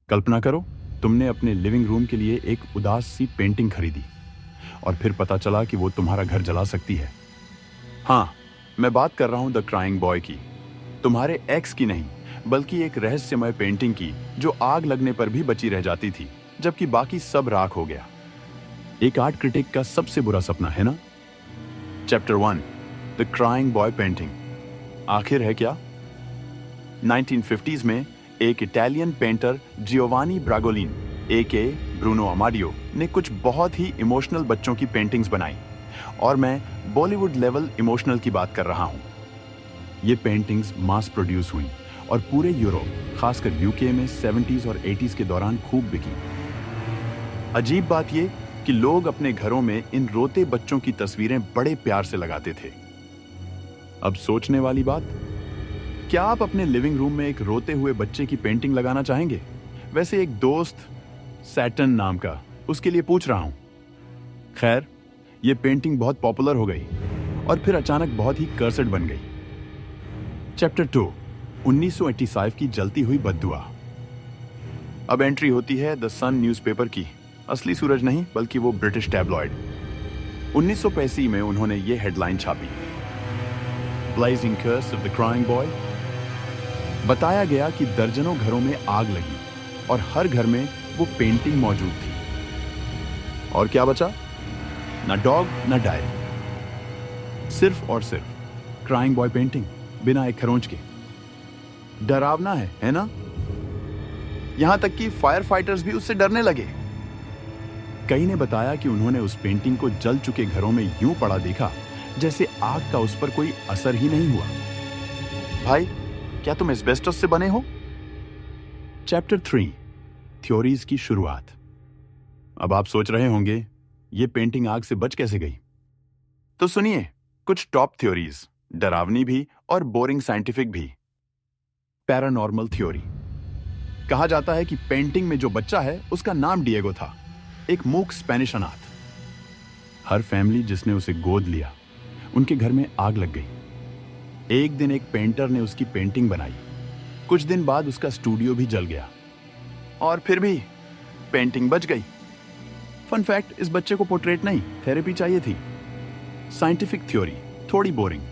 कल्पना करो, तुमने अपने लिविंग रूम के लिए एक उदास सी पेंटिंग खरीदी और फिर पता चला कि वो तुम्हारा घर जला सकती है। हाँ, मैं बात कर रहा हूं द क्राइंग बॉय की, तुम्हारे एक्स की नहीं, बल्कि एक रहस्यमय पेंटिंग की जो आग लगने पर भी बची रह जाती थी, जबकि बाकी सब राख हो गया। एक आर्ट क्रिटिक का सबसे बुरा सपना, है ना? Chapter 1, the crying boy painting. आखिर है क्या? 1950s में एक इटालियन पेंटर जियोवानी ब्रागोलिन एके ब्रूनो अमाडियो ने कुछ बहुत ही इमोशनल बच्चों की पेंटिंग्स बनाई, और मैं बॉलीवुड लेवल इमोशनल की बात कर रहा हूं। ये पेंटिंग्स मास प्रोड्यूस हुई और पूरे यूरोप, खासकर यूके में 70s और 80s के दौरान खूब बिकी। अजीब बात ये कि लोग अपने घरों में इन रोते बच्चों की तस्वीरें बड़े प्यार से लगाते थे। अब सोचने वाली बात, क्या आप अपने लिविंग रूम में एक रोते हुए बच्चे की पेंटिंग लगाना चाहेंगे? वैसे एक दोस्त, सैटर्न नाम का, उसके लिए पूछ रहा हूं। खैर, यह पेंटिंग बहुत पॉपुलर हो गई और फिर अचानक बहुत ही कर्सड बन गई। चैप्टर 2, 1985 की जलती हुई बद्दुआ। अब एंट्री होती है द सन न्यूज़पेपर की। असली सूरज नहीं, बल्कि वो ब्रिटिश टैबलॉइड। 1985 में उन्होंने ये हेडलाइन छापी, blazing curse of the crying boy. बताया गया कि दर्जनों घरों में आग लगी और हर घर में वो पेंटिंग मौजूद थी। और क्या बचा? ना डॉग, ना डायरी, सिर्फ और सिर्फ क्राइंग बॉय पेंटिंग, बिना एक खरोंच के। डरावना है ना? यहां तक कि फायर फाइटर्स भी उससे डरने लगे। कई ने बताया कि उन्होंने उस पेंटिंग को जल चुके घरों में यूं पड़ा देखा जैसे आग का उस पर कोई असर ही नहीं हुआ। भाई, क्या तुम एस्बेस्टस से बने हो? चैप्टर 3, थ्योरीज की शुरुआत। अब आप सोच रहे होंगे, ये पेंटिंग आग से बच कैसे गई? तो सुनिए कुछ टॉप थ्योरीज, डरावनी भी और बोरिंग साइंटिफिक भी। Paranormal theory. कहा जाता है कि पेंटिंग में जो बच्चा है उसका नाम डिएगो था, एक मूक स्पेनिश अनाथ। हर फैमिली जिसने उसे गोद लिया, उनके घर में आग लग गई। एक दिन एक पेंटर ने उसकी पेंटिंग बनाई। कुछ दिन बाद उसका स्टूडियो भी जल गया, और फिर भी पेंटिंग बच गई। फन फैक्ट, इस बच्चे को पोर्ट्रेट नहीं, थेरेपी चाहिए थी। साइंटिफिक थ्योरी, थोड़ी बोरिंग।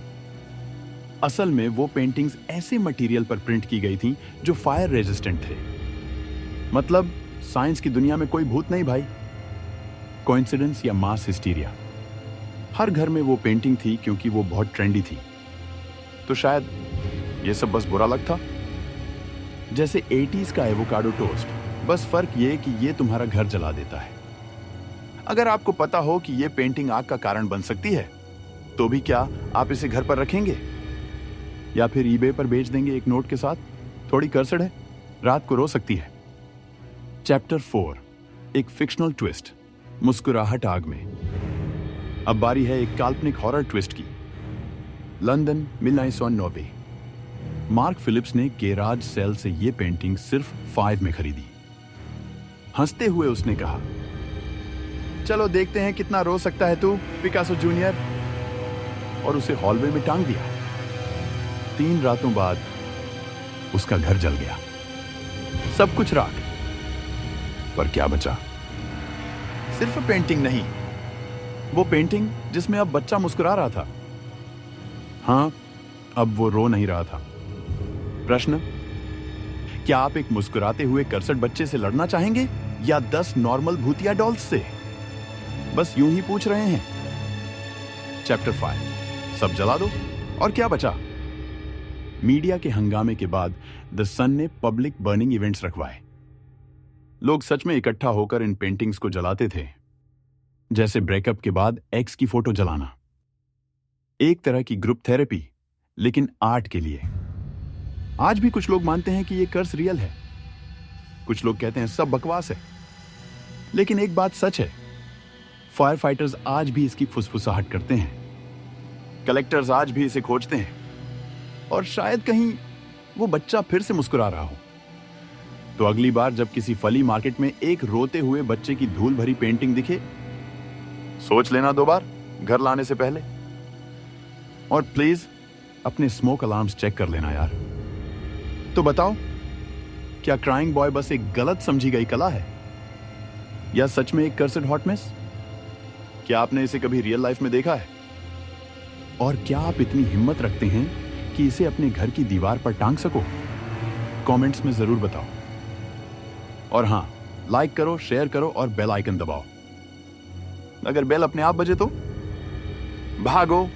असल में वो पेंटिंग्स ऐसे मटेरियल पर प्रिंट की गई थी जो फायर रेजिस्टेंट थे। मतलब साइंस की दुनिया में कोई भूत नहीं भाई, कोइंसिडेंस या मास हिस्टीरिया। हर घर में वो पेंटिंग थी क्योंकि वो बहुत ट्रेंडी थी। तो शायद ये सब बस बुरा लग था, जैसे 80s का एवोकाडो टोस्ट, बस फर्क ये कि ये तुम्हारा घर जला देता है। अगर आपको पता हो कि ये पेंटिंग आग का कारण बन सकती है, तो भी क्या आप इसे घर पर रखेंगे या फिर ईबे पर बेच देंगे एक नोट के साथ? थोड़ी कर्सड है, रात को रो सकती है। चैप्टर 4, एक फिक्शनल ट्विस्ट, मुस्कुराहट आग में। अब बारी है एक काल्पनिक हॉरर ट्विस्ट की। लंदन, 1990। मार्क फिलिप्स ने गेराज सेल से ये पेंटिंग सिर्फ 5 में खरीदी। हंसते हुए उसने कहा, चलो देखते हैं कितना रो सकता है तू, पिकासो जूनियर, और उसे हॉलवे में टांग दिया। 3 रातों बाद उसका घर जल गया, सब कुछ राख। पर क्या बचा? सिर्फ पेंटिंग नहीं, वो पेंटिंग जिसमें अब बच्चा मुस्कुरा रहा था। हां, अब वो रो नहीं रहा था। प्रश्न, क्या आप एक मुस्कुराते हुए कर्सड बच्चे से लड़ना चाहेंगे या 10 नॉर्मल भूतिया डॉल्स से? बस यूं ही पूछ रहे हैं। चैप्टर 5, सब जला दो, और क्या बचा? मीडिया के हंगामे के बाद द सन ने पब्लिक बर्निंग इवेंट्स रखवाए। लोग सच में इकट्ठा होकर इन पेंटिंग्स को जलाते थे, जैसे ब्रेकअप के बाद एक्स की फोटो जलाना। एक तरह की ग्रुप थेरेपी, लेकिन आर्ट के लिए। आज भी कुछ लोग मानते हैं कि यह कर्स रियल है, कुछ लोग कहते हैं सब बकवास है। लेकिन एक बात सच है, फायर फाइटर्स आज भी इसकी फुसफुसाहट करते हैं, कलेक्टर्स आज भी इसे खोजते हैं, और शायद कहीं वो बच्चा फिर से मुस्कुरा रहा हो। तो अगली बार जब किसी फली मार्केट में एक रोते हुए बच्चे की धूल भरी पेंटिंग दिखे, सोच लेना 2 बार घर लाने से पहले। और प्लीज अपने स्मोक अलार्म्स चेक कर लेना यार। तो बताओ, क्या क्राइंग बॉय बस एक गलत समझी गई कला है, या सच में एक कर्सिड हॉट मेस? क्या आपने इसे कभी रियल लाइफ में देखा है? और क्या आप इतनी हिम्मत रखते हैं कि इसे अपने घर की दीवार पर टांग सको? कमेंट्स में जरूर बताओ। और हां, लाइक करो, शेयर करो और बेल आइकन दबाओ। अगर बेल अपने आप बजे तो भागो।